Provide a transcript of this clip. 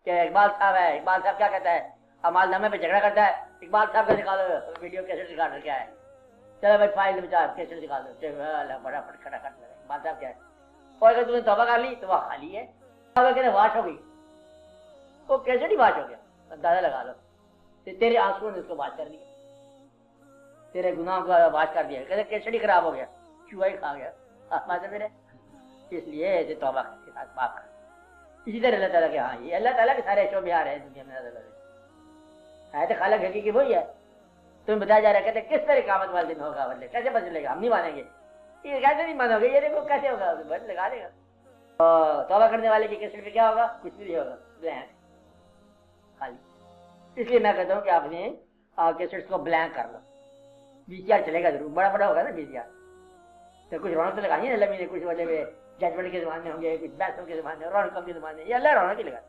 कि इकबाल साहब है, इकबाल साहब क्या कहता है, अमालनामे पे झगड़ा करता है, इकबाल साहब का निकालो वीडियो कैसेट निकाल रखा है, चलो भाई फाइल बचा कैसेट निकाल दो, बड़ा खड़ा कर लगा इकबाल साहब क्या है। और अगर तुमने तौबा कर ली तो वह खाली है, कहते वाश हो गई, वो कैसेट ही वाश हो गया, अंदाजा लगा लो, तेरे आंसुओं ने उसको वाश कर दिया, तेरे गुनाहों को वाश कर दिया, कहते कैसेट ही खराब हो गया, चूहा ही खा गया आसमान मेरे, इसलिए तौबा के साथ माफ कर। इसी तरह अल्लाह ताला के, हाँ ये अल्लाह ताला के सारे शोबे आ रहे हैं दुनिया में, है तो खालक हकीकी वही है। तुम्हें बताया जा रहा है, कहते किस तरह क़यामत वाले दिन होगा, बल्ले कैसे पता चलेगा, हम नहीं मानेंगे, ये कैसे नहीं मानोगे, ये देखो कैसे होगा, बस लगा देगा। तौबा करने वाले की कैसेट पे क्या होगा, कुछ भी नहीं होगा, ब्लैंक खाली। इसलिए मैं कहता हूँ कि आपने कैसेट्स को ब्लैंक कर लो, VCR चलेगा जरूर, बड़ा बड़ा होगा ना VCR, तो कुछ रौनक तो लगानी है अल्लाह ने, कुछ वजह जजमेंट के जमाने होंगे, कुछ बैसों के जमाने, रौनकों के जमाने, ये अल्लाह रौनक ही लगा।